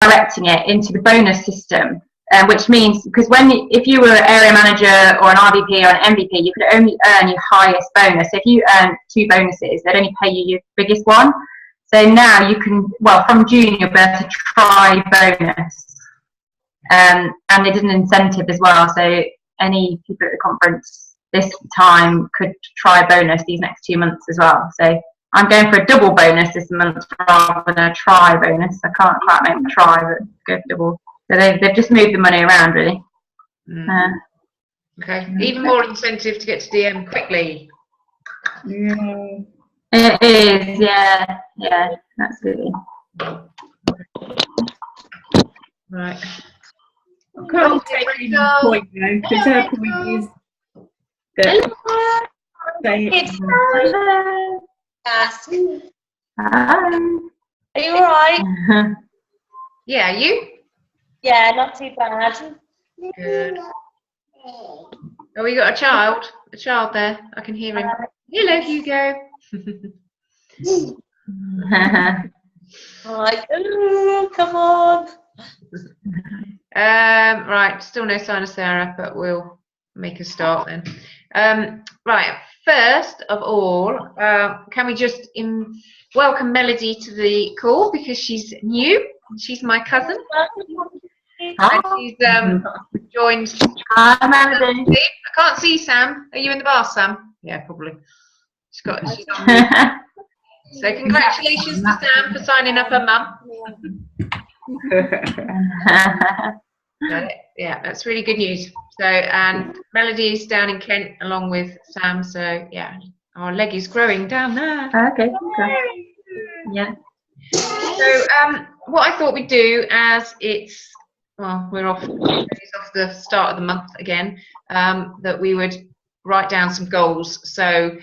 directing it into the bonus system, which means because if you were an area manager or an RVP or an MVP, you could only earn your highest bonus. So if you earn 2 bonuses, they'd only pay you your biggest one. So now you can, from June, you'll be able to try bonus. And they did an incentive as well. So any people at the conference this time could try bonus these next 2 months as well. So I'm going for a double bonus this month rather than a try bonus. I can't quite make a try, but go for double. So they've just moved the money around, really. Okay. Even more incentive to get to DM quickly. It is, yeah, absolutely. Right. I can't take any point though, because her point is that Are you alright? Yeah, you? Yeah, not too bad. Good. Oh, we got a child there. I can hear him. Hello, Hugo. Like, oh, come on. Right, still no sign of Sarah, but we'll make a start then. Right, first of all, can we just welcome Melody to the call because she's new. She's my cousin. And she's joined. Hi, Melody. I can't see Sam. Are you in the bar, Sam? Yeah, probably. She's on mute. So congratulations to Sam for signing up her mum. Yeah, that's really good news. So, and Melody's down in Kent along with Sam. So, yeah, our leg is growing down there. Okay. Yeah. So, what I thought we'd do, as it's we're off the start of the month again, that we would write down some goals. So,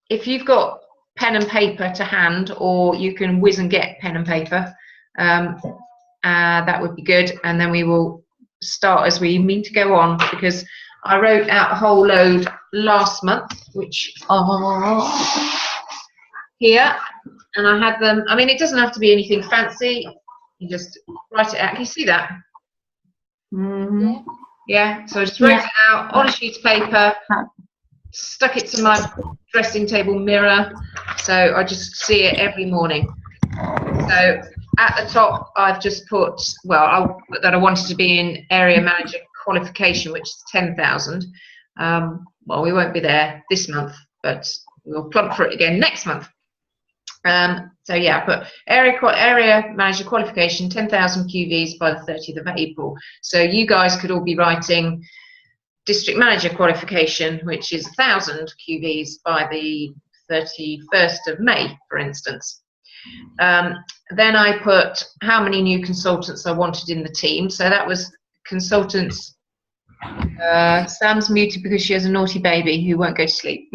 if you've got pen and paper to hand, or you can whiz and get pen and paper, that would be good. And then we will start as we mean to go on, because I wrote out a whole load last month, which are here, and I had them. I mean, it doesn't have to be anything fancy. You just write it out. Can you see that? Mm-hmm. Yeah. So I just wrote it out on a sheet of paper, stuck it to my dressing table mirror, so I just see it every morning. So at the top, I've just put, that I wanted to be in area manager qualification, which is 10,000. Well, we won't be there this month, but we'll plump for it again next month. So yeah, I put area manager qualification, 10,000 QVs by the 30th of April. So you guys could all be writing district manager qualification, which is 1,000 QVs by the 31st of May, for instance. Then I put how many new consultants I wanted in the team. So that was consultants. Sam's muted because she has a naughty baby who won't go to sleep.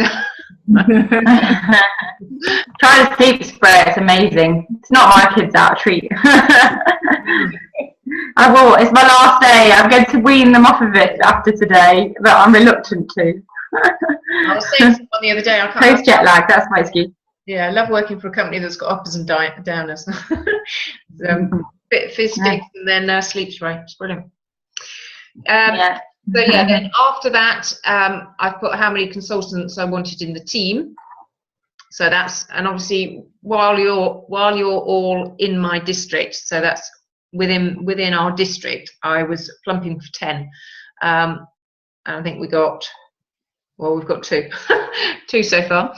Try the sleep spray, it's amazing. It's not my kids out, a treat. It's my last day. I'm going to wean them off of it after today, but I'm reluctant to. I was saying to someone the other day, I can't. Post jet lag, that's my excuse. Yeah, I love working for a company that's got uppers and downers. Bit fizz sticks and then sleep spray. It's brilliant. So yeah, then after that, I put how many consultants I wanted in the team. So that's, and obviously while you're all in my district, so that's within our district, I was plumping for 10. And I think we've got 2, 2 so far.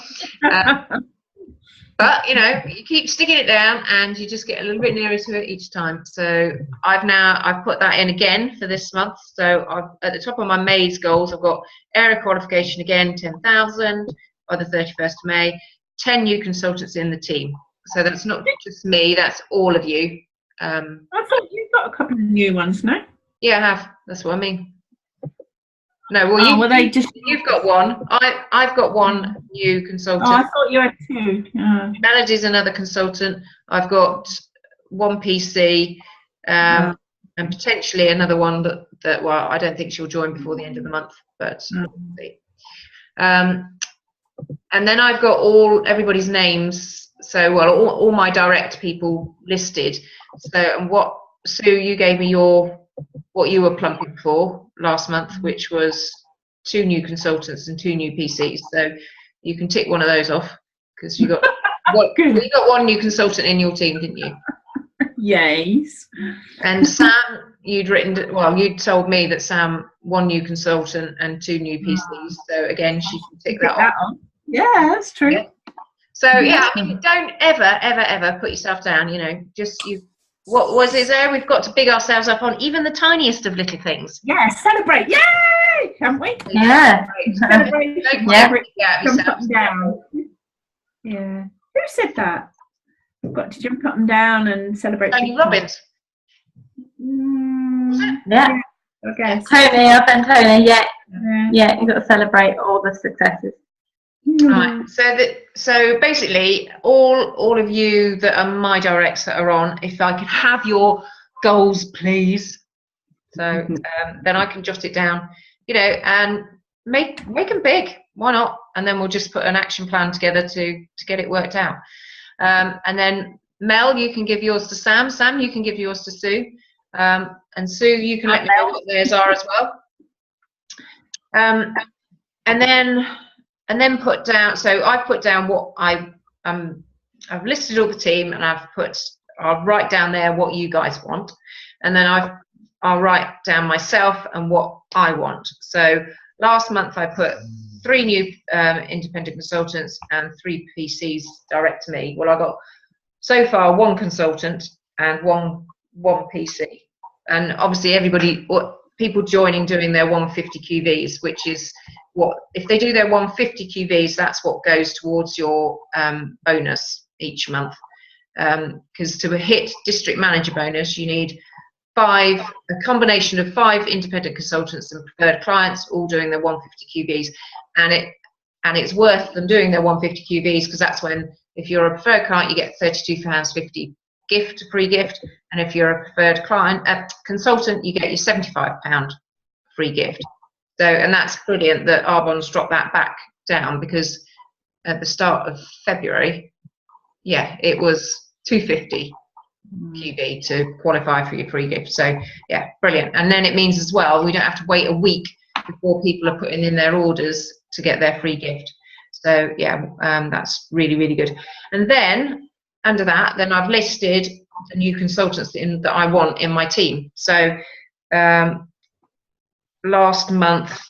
But you know, you keep sticking it down and you just get a little bit nearer to it each time. So I've put that in again for this month. So at the top of my May's goals, I've got area qualification again, 10,000 by the 31st of May, 10 new consultants in the team. So that's not just me, that's all of you. I thought you've got a couple of new ones, no? Yeah, I have. That's what I mean. No, well, you've got one. I've got one new consultant. Oh, I thought you had 2. Melody's another consultant. I've got 1 PC, and potentially another one that I don't think she'll join before the end of the month, but we'll see. And then I've got everybody's names. So all my direct people listed. So and what Sue, you gave me what you were plumping for last month, which was 2 new consultants and 2 new PCs. So you can tick one of those off because you got you got 1 new consultant in your team, didn't you? Yes. And Sam, you'd told me that Sam 1 new consultant and 2 new PCs. So again, she can tick that off. Yeah, that's true. Yeah. So yeah, I mean, don't ever put yourself down. You know, what was it there? We've got to big ourselves up on even the tiniest of little things. Yeah, celebrate! Yay! Can't we? Yeah. Celebrate. Yeah. Jump up and down. Yeah. Who said that? We've got to jump up and down and celebrate. Tony Robbins. Yeah. Okay. Tony, I've done Tony. Yeah. Yeah. You've got to celebrate all the successes. Right. So basically, all of you that are my directs that are on, if I could have your goals, please. So then I can jot it down, you know, and make them big. Why not? And then we'll just put an action plan together to get it worked out. And then Mel, you can give yours to Sam. Sam, you can give yours to Sue. And Sue, you can let me know what theirs are as well. And then put down. So I've put down what I've listed all the team, and I'll write down there what you guys want, and then I'll write down myself and what I want. So last month I put 3 new independent consultants and 3 PCs direct to me. Well, I got so far 1 consultant and one PC, and obviously people joining doing their 150 QVs, which is what if they do their 150 QVs, that's what goes towards your bonus each month. Because to hit district manager bonus, you need a combination of 5 independent consultants and preferred clients all doing their 150 QVs, and it's worth them doing their 150 QVs because that's when, if you're a preferred client, you get £32.50 gift, free gift, and if you're a preferred client, consultant, you get your £75 free gift. So, and that's brilliant that Arbonne's dropped that back down, because at the start of February, yeah, it was £250 QV to qualify for your free gift. So yeah, brilliant. And then it means as well, we don't have to wait a week before people are putting in their orders to get their free gift. So yeah, that's really, really good. And then under that, then I've listed the new consultants that I want in my team. So last month,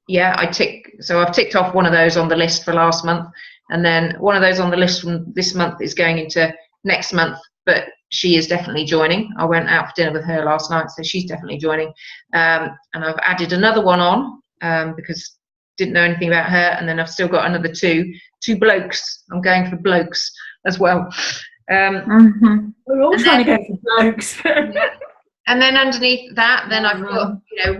yeah, I've ticked off one of those on the list for last month, and then one of those on the list from this month is going into next month, but she is definitely joining. I went out for dinner with her last night, so she's definitely joining. And I've added another one on because didn't know anything about her, and then I've still got another two blokes. I'm going for blokes as well. We're all trying to go for blokes. And then underneath that, then I've got, you know,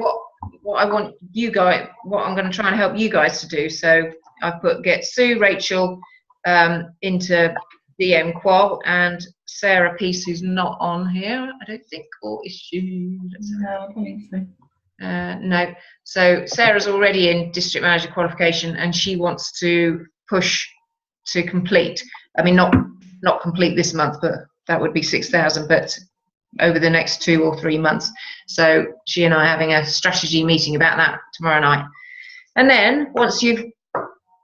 what I want you guys, what I'm going to try and help you guys to do. So I've put get Sue, Rachel into DM Qual, and Sarah Peace, who's not on here, I don't think, or is she? No, I don't think so. No. So Sarah's already in district manager qualification, and she wants to push to complete. I mean, not complete this month, but that would be 6,000, but over the next 2 or 3 months. So she and I are having a strategy meeting about that tomorrow night. And then once you've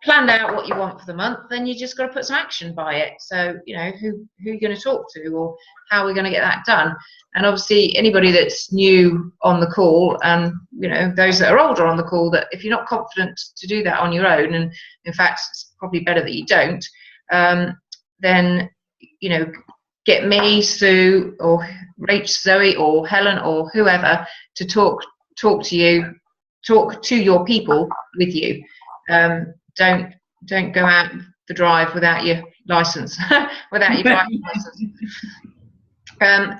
planned out what you want for the month, then you just got to put some action by it. So, you know, who you're going to talk to, or how we're going to get that done. And obviously anybody that's new on the call, and you know, those that are older on the call, that if you're not confident to do that on your own, and in fact it's probably better that you don't, then, you know, get me, Sue, or Rach, Zoe, or Helen, or whoever to talk to you, talk to your people with you. Don't go out the drive without your license, without your driving license.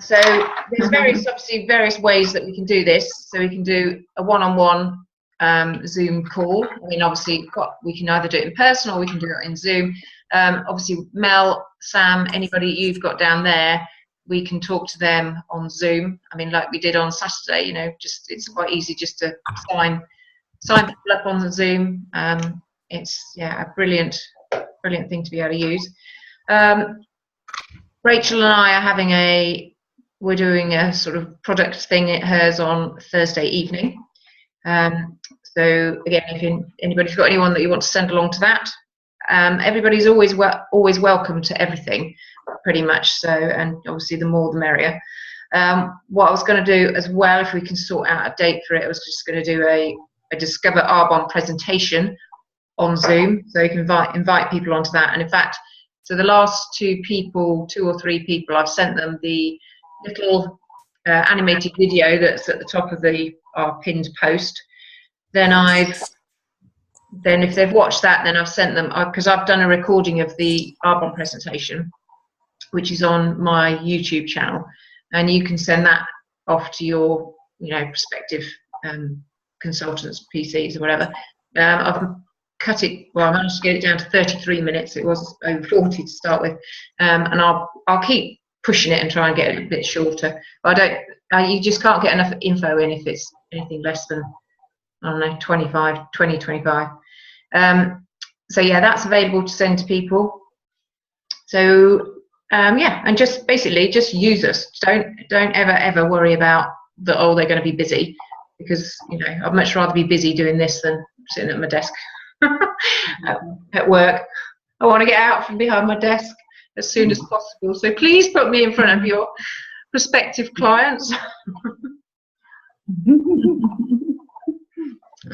So there's various ways that we can do this. So we can do a one-on-one Zoom call. I mean, obviously we can either do it in person or we can do it in Zoom. Obviously Mel, Sam, anybody you've got down there, we can talk to them on Zoom. I mean, like we did on Saturday, you know, just it's quite easy just to sign people up on the Zoom. It's a brilliant thing to be able to use. Rachel and I are having we're doing a sort of product thing at hers on Thursday evening. So again, if anybody's got anyone that you want to send along to that, everybody's always welcome to everything, pretty much. So, and obviously the more the merrier. What I was going to do as well, if we can sort out a date for it, I was just going to do a Discover Arbonne presentation on Zoom, so you can invite people onto that. And in fact, so the last 2 or 3 people, I've sent them the little animated video that's at the top of our pinned post. Then if they've watched that, then I've sent them, because I've done a recording of the Arbonne presentation, which is on my YouTube channel, and you can send that off to your, prospective consultants, PCs or whatever. I've cut it, well, I managed to get it down to 33 minutes. It was over 40 to start with, and I'll keep pushing it and try and get it a bit shorter. But you just can't get enough info in if it's anything less than, I don't know, 25. So yeah, that's available to send to people. So yeah, and just basically just use us. Don't ever worry about that. Oh, they're going to be busy, because I'd much rather be busy doing this than sitting at my desk at work. I want to get out from behind my desk as soon as possible. So please put me in front of your prospective clients.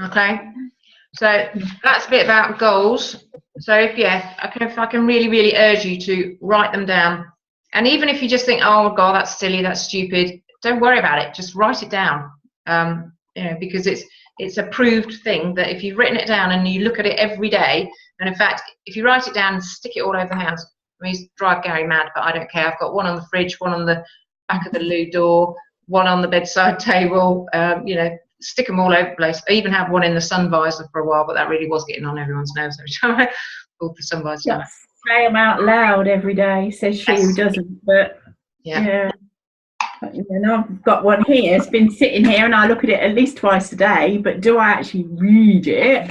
Okay, so that's a bit about goals. So if I can really urge you to write them down, and even if you just think, oh God, that's silly, that's stupid, don't worry about it. Just write it down, because it's a proved thing that if you've written it down and you look at it every day, and in fact, if you write it down and stick it all over the house, I mean, it's drive Gary mad, but I don't care. I've got one on the fridge, one on the back of the loo door, one on the bedside table, stick them all over the place. I even had one in the sun visor for a while, but that really was getting on everyone's nerves every time I pulled the sun visor down. Say them out loud every day, says she who doesn't, but yeah. I've got one here. It's been sitting here, and I look at it at least twice a day. But do I actually read it?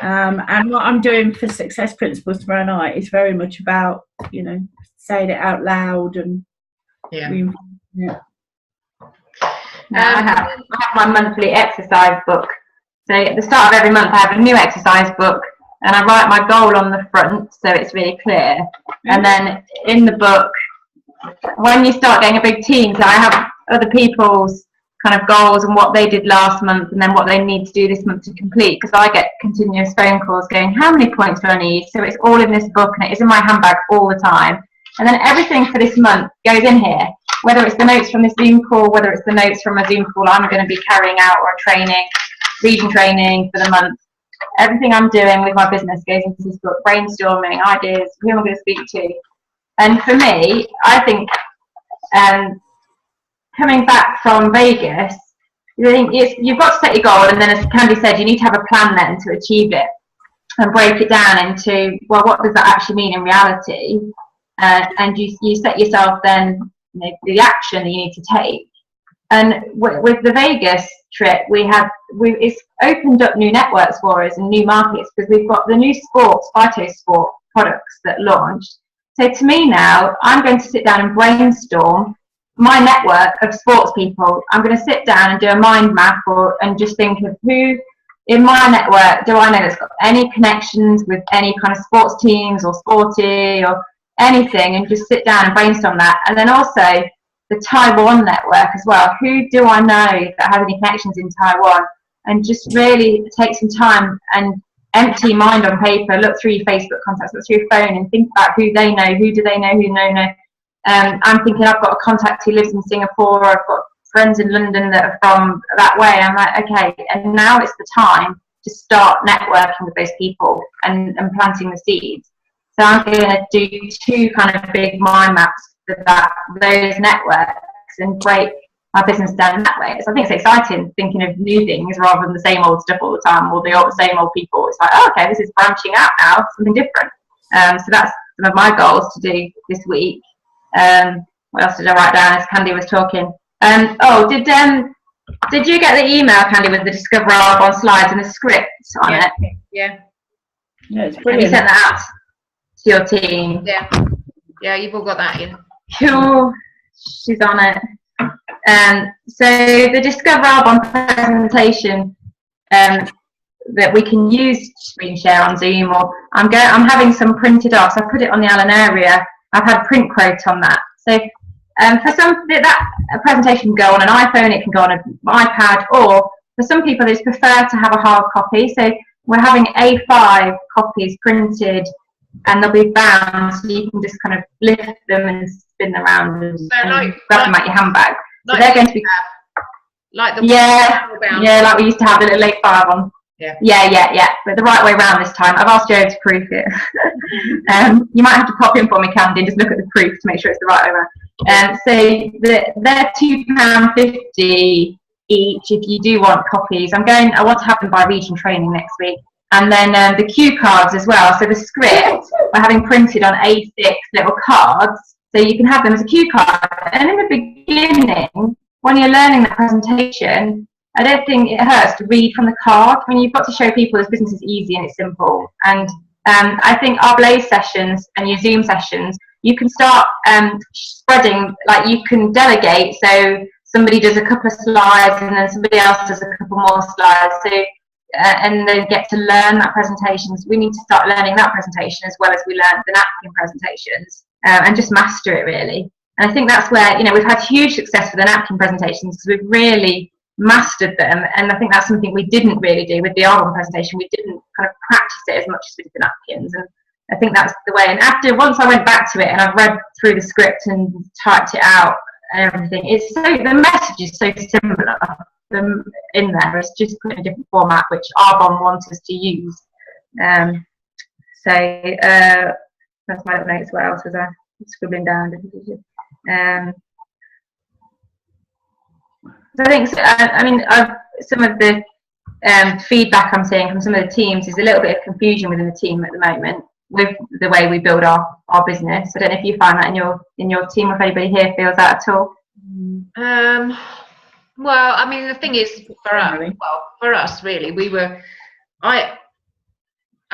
And what I'm doing for Success Principles tomorrow night is very much about, saying it out loud and I have my monthly exercise book. So at the start of every month, I have a new exercise book, and I write my goal on the front, so it's really clear. And then in the book, when you start getting a big team, so I have other people's kind of goals and what they did last month, and then what they need to do this month to complete, because I get continuous phone calls going, how many points do I need? So it's all in this book, and it is in my handbag all the time. And then everything for this month goes in here, whether it's the notes from this Zoom call, whether it's the notes from a Zoom call I'm going to be carrying out, or a reading training for the month. Everything I'm doing with my business goes into this book, brainstorming, ideas, who am I going to speak to. And for me, I think coming back from Vegas, you've got to set your goal, and then as Candy said, you need to have a plan then to achieve it, and break it down into, well, what does that actually mean in reality? And you set yourself then the action that you need to take. And with the Vegas trip, it's opened up new networks for us and new markets, because we've got the new Phytosport products that launched. So to me now, I'm going to sit down and brainstorm my network of sports people. I'm going to sit down and do a mind map, and just think of who in my network do I know that's got any connections with any kind of sports teams or sporty or anything, and just sit down and brainstorm that. And then also the Taiwan network as well. Who do I know that has any connections in Taiwan? And just really take some time and empty your mind on paper, look through your Facebook contacts, look through your phone, and think about who they know, who do they know, who know. I'm thinking I've got a contact who lives in Singapore, I've got friends in London that are from that way. I'm like, okay, and now it's the time to start networking with those people and planting the seeds. So I'm going to do 2 kind of big mind maps for those networks, and break my business down that way. So I think it's exciting thinking of new things rather than the same old stuff all the time, or the same old people. It's like, oh, okay, this is branching out now, something different. So that's some of my goals to do this week. What else did I write down as Candy was talking? Did you get the email, Candy, with the Discover Arbonne slides and the script on it? Yeah, it's Have brilliant. you sent that out to your team? Yeah, you've all got that in. Cool. she's on it. So the Discover Arbonne presentation that we can use screen share on Zoom, or I'm having some printed off. So I put it on the Allen area. I've had print quote on that. So for some, that presentation can go on an iPhone, it can go on an iPad, or for some people they prefer to have a hard copy. So we're having A5 copies printed, and they'll be bound, so you can just kind of lift them and spin them around and grab them out your handbag. So they're going to be like the like we used to have the little A5 on. Yeah. But the right way around this time. I've asked Joe to proof it. You might have to pop in for me, Candy, and just look at the proof to make sure it's the right way around. So they're £2.50 each if you do want copies. I want to have them by region training next week. And then the cue cards as well. So the script we're having printed on A6 little cards, so you can have them as a cue card. And in the beginning, when you're learning the presentation, I don't think it hurts to read from the card. I mean, you've got to show people this business is easy and it's simple. And I think our Blaze sessions and your Zoom sessions, you can start spreading, like you can delegate. So somebody does a couple of slides and then somebody else does a couple more slides. So and then get to learn that presentations. We need to start learning that presentation as well as we learn the napkin presentations, and just master it really. And I think that's where, we've had huge success with the napkin presentations because we've really mastered them. And I think that's something we didn't really do with the Arbonne presentation. We didn't kind of practice it as much as we did the napkins. And I think that's the way. And once I went back to it and I've read through the script and typed it out and everything, the message is so similar. Them in there, it's just put in a different format which Arbonne wants us to use. That's my little notes. What else was I scribbling down? So I think some of the feedback I'm seeing from some of the teams is a little bit of confusion within the team at the moment with the way we build our business. I don't know if you find that in your team, or if anybody here feels that at all. Well, I mean, the thing is, for us, really, I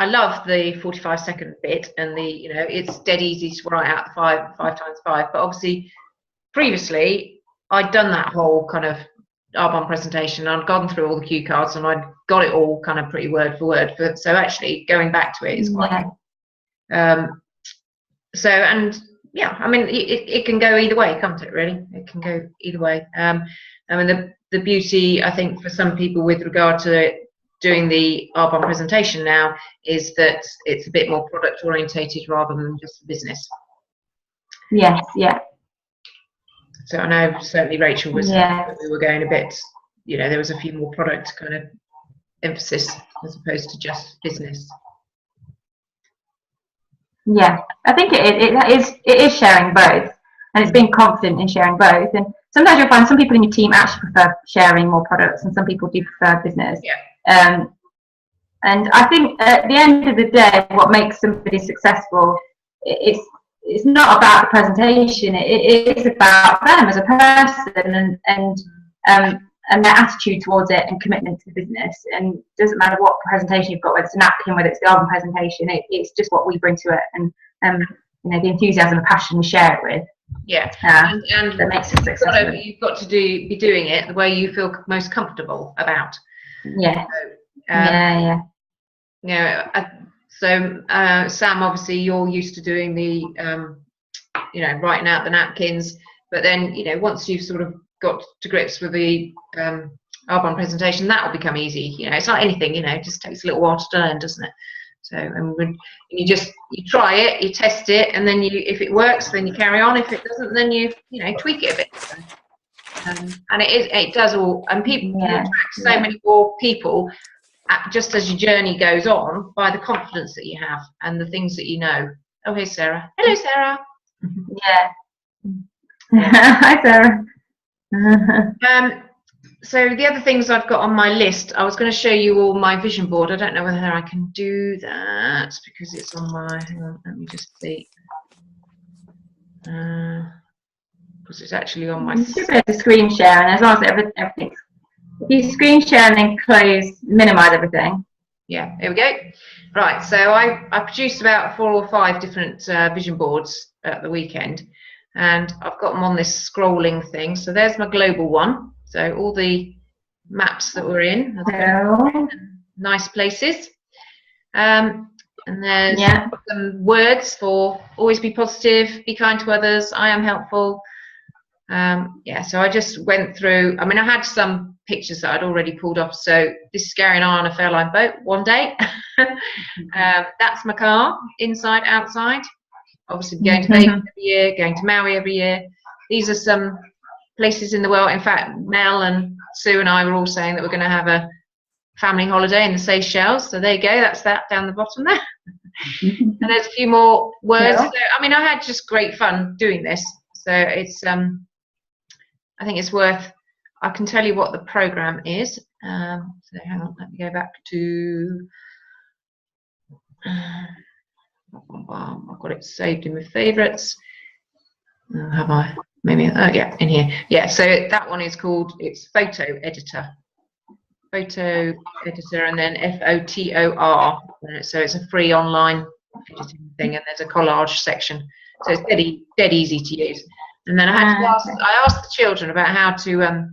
love the 45-second bit, and it's dead easy to write out the 5 times 5. But obviously, previously, I'd done that whole kind of Arbonne presentation. I'd gone through all the cue cards, and I'd got it all kind of pretty word for word. So actually, going back to it is quite. It can go either way, can't it? Really, it can go either way. The beauty, I think, for some people with regard to doing the Arbonne presentation now is that it's a bit more product orientated rather than just the business. Yes, yeah. So I know certainly Rachel was saying that we were going a bit, there was a few more product kind of emphasis as opposed to just business. Yeah, I think it is sharing both, and it's being confident in sharing both. And sometimes you'll find some people in your team actually prefer sharing more products, and some people do prefer business. Yeah. And I think at the end of the day, what makes somebody successful it's not about the presentation. It is about them as a person and their attitude towards it and commitment to the business. And it doesn't matter what presentation you've got, whether it's a napkin, whether it's the Arbonne presentation. It's just what we bring to it, and the enthusiasm and passion we share it with. Yeah, and that makes it successful. You've got to be doing it the way you feel most comfortable about. Yeah. So, Sam, obviously you're used to doing the, writing out the napkins, but then, once you've sort of got to grips with the Arbonne presentation, that will become easy. It's not anything, it just takes a little while to learn, doesn't it? So, and when you try it, you test it, and then if it works, then you carry on. If it doesn't, then you tweak it a bit. And it does all, and people attract so many more people just as your journey goes on by the confidence that you have and the things that you know. Oh, here's Sarah. Hello, Sarah. Yeah. Hi, Sarah. So the other things I've got on my list, I was going to show you all my vision board. I don't know whether I can do that because it's on my, hang on, let me just see. Because it's actually on my... You should be able to screen share, and as long as everything's... If you screen share and then close, minimize everything. Yeah, here we go. Right, so I produced about 4 or 5 different vision boards at the weekend. and I've got them on this scrolling thing. So there's my global one. So all the maps that we're in, nice places. And there's some words for always be positive, be kind to others, I am helpful. So I just went through, I mean, I had some pictures that I'd already pulled off. So this is Gary and I on a Fairline boat one day. That's my car, inside, outside. Obviously going to Vegas every year, going to Maui every year. These are some places in the world. In fact, Mel and Sue and I were all saying that we're going to have a family holiday in the Seychelles. So there you go, that's that down the bottom there. And there's a few more words. So, I mean, I had just great fun doing this. So it's, I think it's worth, I can tell you what the program is. So hang on, let me go back to, I've got it saved in my favorites. Have I? Maybe, oh yeah, in here. Yeah, so that one is called, it's Photo Editor. Photo Editor, and then FOTOR. So it's a free online editing thing, and there's a collage section. So it's dead easy to use. And then I asked the children about how to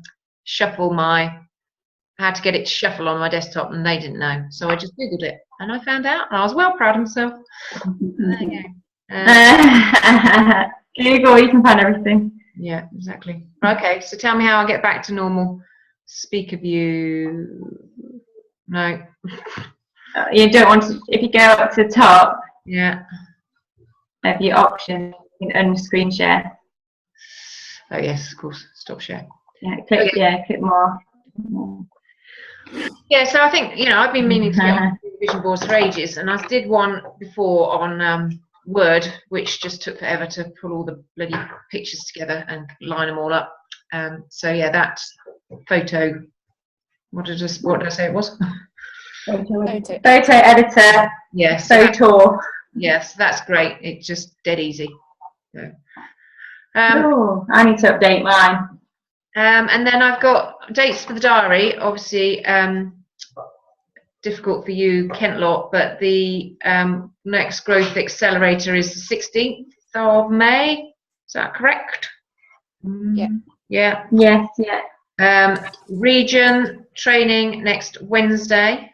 shuffle how to get it to shuffle on my desktop, and they didn't know. So I just Googled it, and I found out, and I was well proud of myself. There you go. Google, you can find everything. Yeah, exactly. Okay, so tell me how I get back to normal speaker view. No. You don't want to, if you go up to the top of your options, you can unscreen share. Oh yes, of course, stop share. Yeah, click more. Yeah, so I think, I've been meaning to get on vision boards for ages, and I did one before on Word, which just took forever to pull all the bloody pictures together and line them all up. So yeah, that's photo. What did I say it was? Photo editor. Yes. Photo. Yes, that's great. It's just dead easy. So, I need to update mine. And then I've got dates for the diary. Obviously, difficult for you, Kent lot, but the next growth accelerator is the 16th of May. Is that correct? Yeah. Yeah. Yes. Yeah. Region training next Wednesday,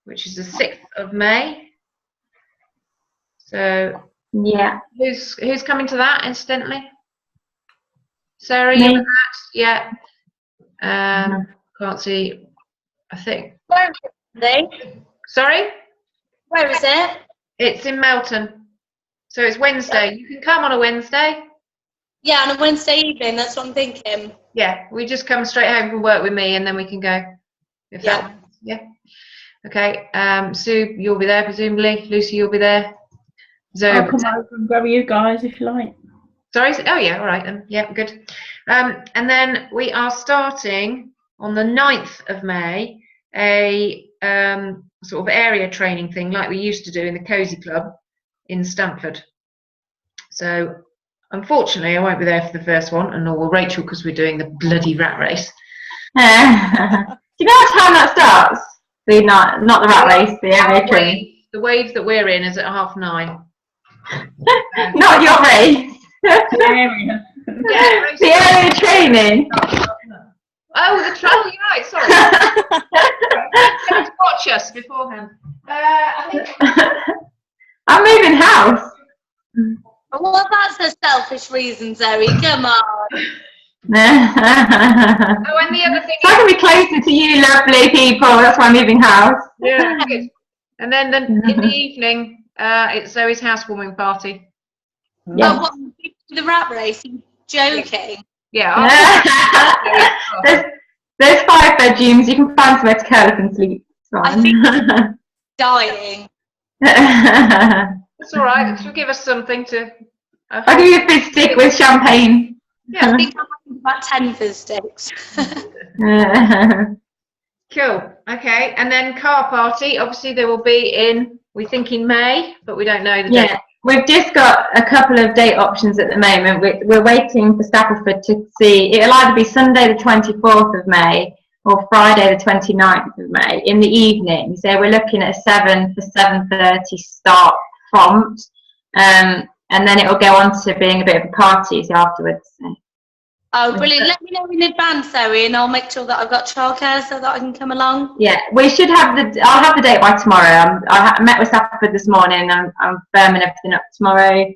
which is the 6th of May. So yeah. Who's coming to that, incidentally? Sarah, Me. you with that? Yeah. Can't see. I think. Where is it? Sorry? Where is it? It's in Melton. So it's Wednesday. You can come on a Wednesday. Yeah, on a Wednesday evening. That's what I'm thinking. Yeah, we just come straight home from work with me, and then we can go. Yeah. Okay. Sue, you'll be there presumably. Lucy, you'll be there. Zoe, I'll come over and grab you guys if you like. Sorry. Oh yeah. All right then. Yeah. Good. And then we are starting on the 9th of May a sort of area training thing like we used to do in the Cozy Club in Stamford. So unfortunately, I won't be there for the first one, and nor will Rachel, because we're doing the bloody rat race. Do you know what time that starts? Not the rat race, the area training. The wave that we're in is at 9:30. Not your race. Area. The area training. Oh, the travel. You're right. Sorry. Just watch us beforehand. I think I'm moving house. Well, that's a selfish reason, Zoe. Come on. Oh, and the other thing So I can be closer to you, lovely people. That's why I'm moving house. Yeah, good. And then in the evening, it's Zoe's housewarming party. Yeah. Oh, what, the rat race? You're joking. Yeah. There's 5 bedrooms. You can find somewhere to curl up and sleep. It's fine. I think I'm dying. It's all right. She'll give us something to. I'll give you a fizz stick with champagne. Yeah. I think I'm having about 10 fizz sticks. Cool. Okay. And then car party. Obviously, there will be in, we think in May, but we don't know the date. Yeah, we've just got a couple of date options at the moment. We're waiting for Stapleford to see. It'll either be Sunday the 24th of May or Friday the 29th of May in the evening. So we're looking at a 7 for 7:30 start prompt. and then it'll go on to being a bit of a party afterwards. So. Oh, brilliant. Let me know in advance, Zoe, and I'll make sure that I've got childcare so that I can come along. Yeah, we should have I'll have the date by tomorrow. I met with Stafford this morning. I'm firming everything up tomorrow.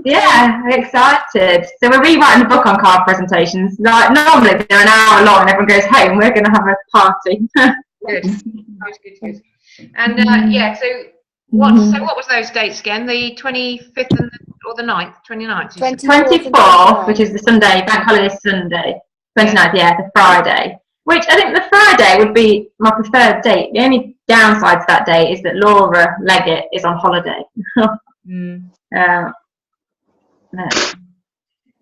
Yeah, I'm excited. So we're rewriting the book on card presentations. Like normally they're an hour long and everyone goes home. We're going to have a party. Good. And yeah, so what was those dates again? The 25th or the 9th? 29th? 24th, which is the Sunday, bank holiday Sunday. 29th, yeah, the Friday. Which I think the Friday would be my preferred date. The only downside to that date is that Laura Leggett is on holiday. No.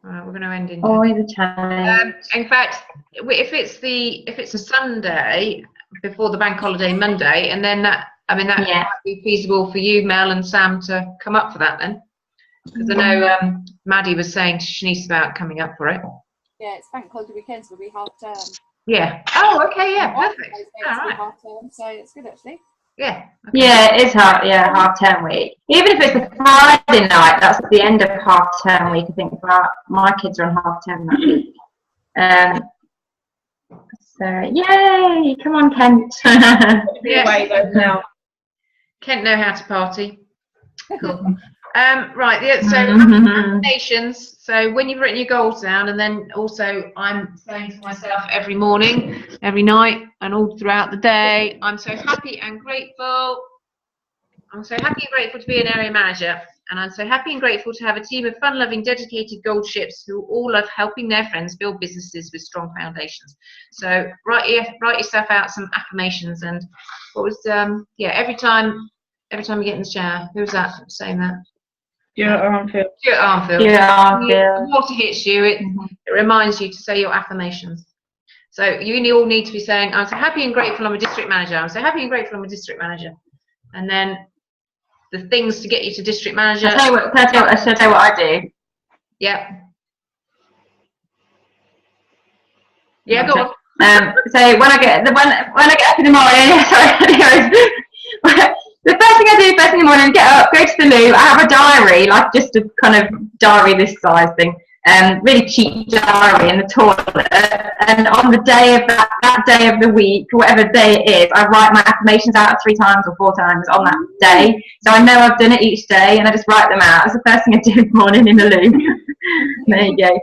Right, we're going to end in. The challenge. In fact, if it's a Sunday before the bank holiday Monday, and then that might be feasible for you, Mel and Sam, to come up for that then, because I know Maddie was saying to Shanice about coming up for it. Yeah, it's bank holiday weekend, so we'll be half term. Yeah. Oh, okay. Yeah, perfect. All right. Half term, so it's good actually. Yeah. Okay. Yeah, it is half term week. Even if it's a Friday night, that's at the end of half term week. I think my kids are on half term that week. So yay! Come on, Kent. Yes. Kent know how to party. Cool. Right. Yeah. So nations. So when you've written your goals down, and then also I'm saying to myself every morning, every night, and all throughout the day, I'm so happy and grateful. I'm so happy and grateful to be an area manager, and I'm so happy and grateful to have a team of fun-loving, dedicated gold ships who all love helping their friends build businesses with strong foundations. So write yourself out some affirmations, and what was every time you get in the shower, who's that saying that? Stuart Armfield. Stuart Armfield. The water hits you, it reminds you to say your affirmations. So you all need to be saying, I'm so happy and grateful I'm a district manager. I'm so happy and grateful I'm a district manager. And then the things to get you to district manager. Shall I tell you what I do? Yeah. Yeah, go on. So when I get up in the morning, the first thing I do first thing in the morning, get up, go to the loo. I have a diary, like just a kind of diary this size thing, really cheap diary in the toilet. And on the day of that day of the week, whatever day it is, I write my affirmations out 3 times or 4 times on that day. So I know I've done it each day, and I just write them out. It's the first thing I do in the morning in the loo. There you go.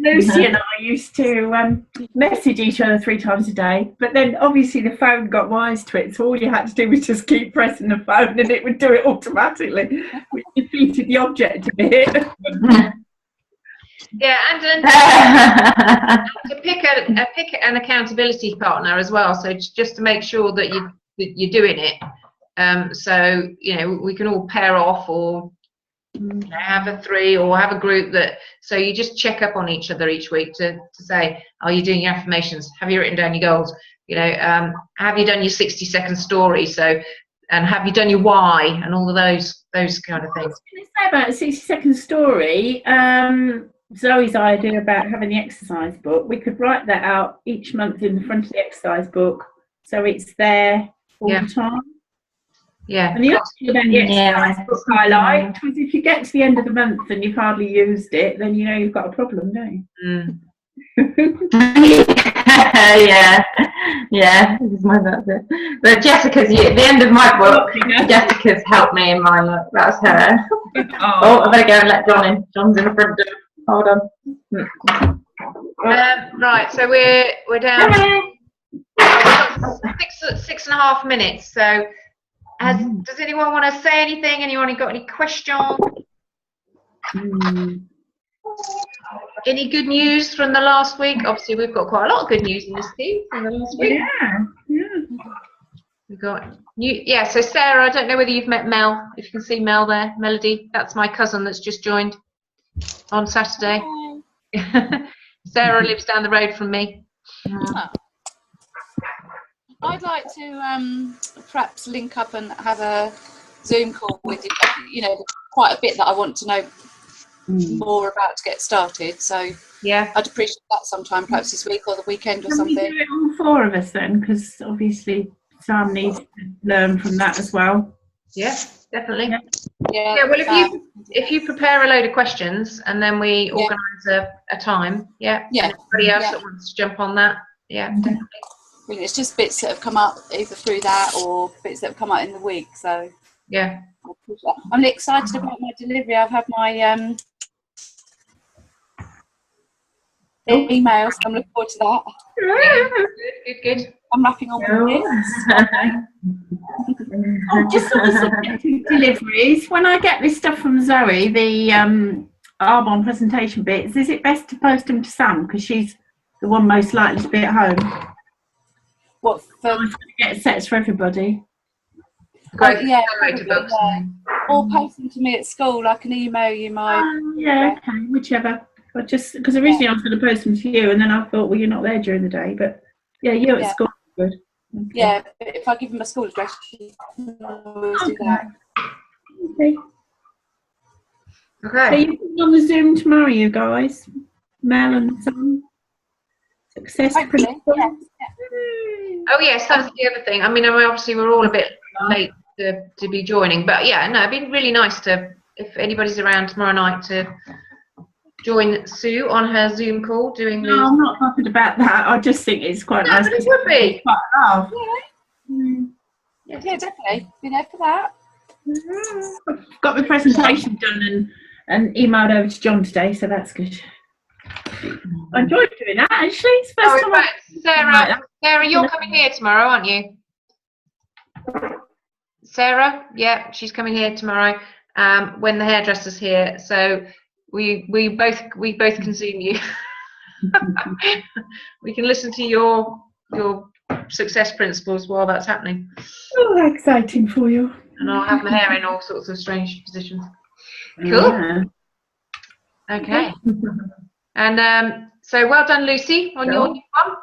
Lucy and I used to message each other 3 times a day, but then obviously the phone got wise to it, so all you had to do was just keep pressing the phone and it would do it automatically, which defeated the object of it. Yeah, and to pick an accountability partner as well, so just to make sure that you're doing it. So we can all pair off, or have a 3 or have a group so you just check up on each other each week to say, are you doing your affirmations? Have you written down your goals? Have you done your 60-second story? And have you done your why and all of those kind of things? I was going to say about a 60-second story. Zoe's idea about having the exercise book, we could write that out each month in the front of the exercise book, so it's there all the time. Yeah. And the other thing about the exercise book I liked was if you get to the end of the month and you've hardly used it, then you've got a problem, don't you? Yeah, this is my bit. But Jessica's at the end of my book. Jessica's helped me in my look. That's her. I better go and let John in. John's in the front door. Hold on. Right, so we're down 6.5 minutes. So, does anyone want to say anything? Anyone got any questions? Any good news from the last week? Obviously, we've got quite a lot of good news in this team from the last week. Yeah. We've got so Sarah, I don't know whether you've met Mel. If you can see Mel there, Melody, that's my cousin that's just joined on Saturday. Sarah lives down the road from me. I'd like to perhaps link up and have a Zoom call with you. Quite a bit that I want to know more about to get started. So yeah, I'd appreciate that sometime, perhaps this week or the weekend or Can something. we do it all 4 of us then? Because obviously Sam needs to learn from that as well. Yeah, definitely. Yeah. Yeah, well, if you prepare a load of questions and then we organise a time, and everybody else that wants to jump on that, definitely. Well, it's just bits that have come up either through that or bits that have come out in the week. So yeah, I'm excited about my delivery. I've had my emails. So I'm looking forward to that. Good. I'm wrapping on Oh, just on the subject of deliveries, when I get this stuff from Zoe, the Arbonne presentation bits, is it best to post them to Sam because she's the one most likely to be at home? What for? I was going to get sets for everybody. Great. Probably, or post them to me at school. I can email you my. Okay, whichever. But just because originally I was going to post them to you, and then I thought, well, you're not there during the day, but you at school, good. Okay. Yeah, but if I give them a school address, you can always do that. Okay. So you're on the Zoom tomorrow, you guys, Mel and Sam. Success principles. Yeah. Oh yes, that's the other thing. I mean, obviously we're all a bit late to be joining, but it'd be really nice to, if anybody's around tomorrow night, to join Sue on her Zoom call doing the. No, I'm not bothered about that. I just think it's quite nice. But it would be. Quite love. Yeah, definitely. Be there for that. I've got the presentation done and emailed over to John today, so that's good. I enjoyed doing that actually. It's the first time Sarah, you're coming here tomorrow, aren't you? Sarah, yeah, she's coming here tomorrow. When the hairdresser's here, so we both can Zoom you. We can listen to your success principles while that's happening. Oh, exciting for you. And I'll have my hair in all sorts of strange positions. Cool. Yeah. Okay. And so well done, Lucy, on your new one.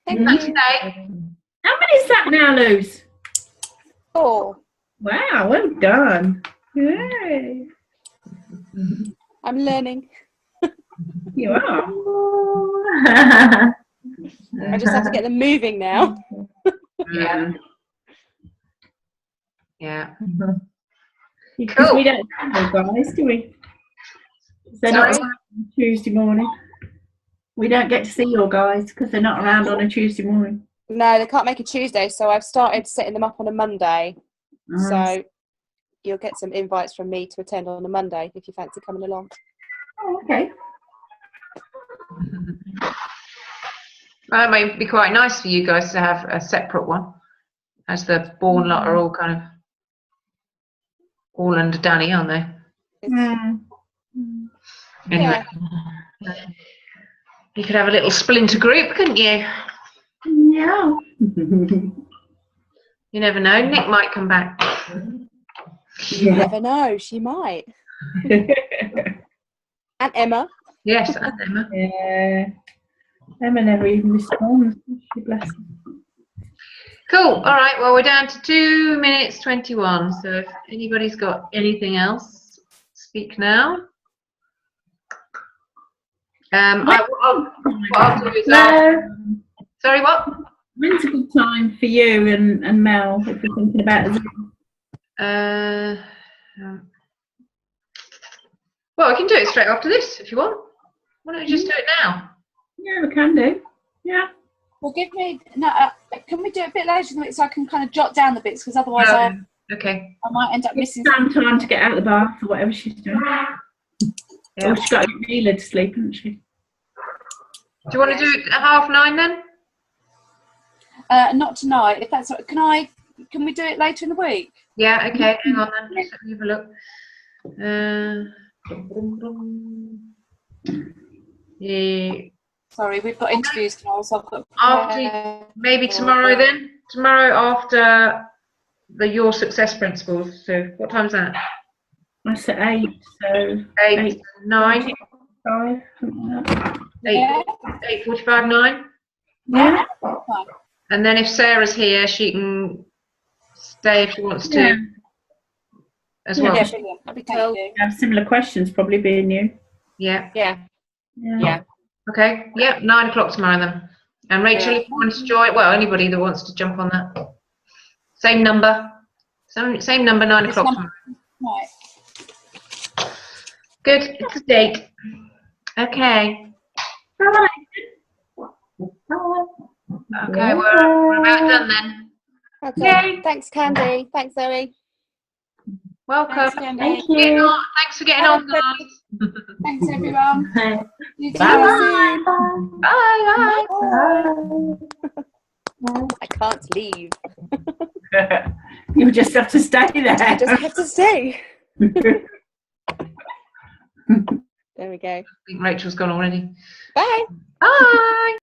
Thank you. Today. How many is that now, Luz? 4. Wow, well done. Yay. I'm learning. You are. I just have to get them moving now. Yeah. Yeah. Because Cool. we don't have those guys, do we? They're not around on Tuesday morning. We don't get to see your guys because they're not around on a Tuesday morning. No, they can't make a Tuesday, so I've started setting them up on a Monday. So you'll get some invites from me to attend on a Monday if you fancy coming along. Oh, okay. Well, that might be quite nice for you guys to have a separate one, as the Bourne lot are all kind of all under Danny, aren't they? Anyway, you could have a little splinter group, couldn't you? Yeah. You never know. Nick might come back. You never know, she might. And Emma. Yes, and Emma. Yeah. Emma never even responds. She bless her. Cool. All right. Well, we're down to 2 minutes 21. So if anybody's got anything else, speak now. What I'll do is sorry, what? When's a good time for you and Mel if you're thinking about it? Well, we can do it straight after this if you want. Why don't we just do it now? Yeah, we can do. Yeah. Well, can we do it a bit later in the week so I can kind of jot down the bits because otherwise okay. I might end up missing Some time to get out of the bath or whatever she's doing. Yeah. Or she's got a Mila to sleep, hasn't she? Do you want to do it at 9:30 then? Not tonight. If that's can we do it later in the week? Yeah. Okay. Hang on then. Let's have a look. Yeah. Sorry, we've got interviews tomorrow, so I've got. Maybe tomorrow then. Tomorrow after your success principles. So what time's that? That's at 8, so 8, 9. 5, something like that. 8:45, 9. Yeah. And then if Sarah's here, she can stay if she wants to as well. Yeah, brilliant. That'd be cool. Have similar questions probably being you. Yeah. Yeah. Okay. Yeah, 9 o'clock tomorrow then. And Rachel, if you want to join, well, anybody that wants to jump on that. Same number. Same number, 9 o'clock This tomorrow. Right. Good. It's a date. Okay. Bye. Okay, we're about done then. Okay. Yay. Thanks, Candy. Thanks, Zoe. Welcome. Thanks, Candy. Thank Getting you. on. Thanks for getting on, guys. Thanks, everyone. Bye. You too. Bye. Bye. Bye. I can't leave. You just have to stay I there. just have to stay. There we go. I think Rachel's gone already. Bye. Bye.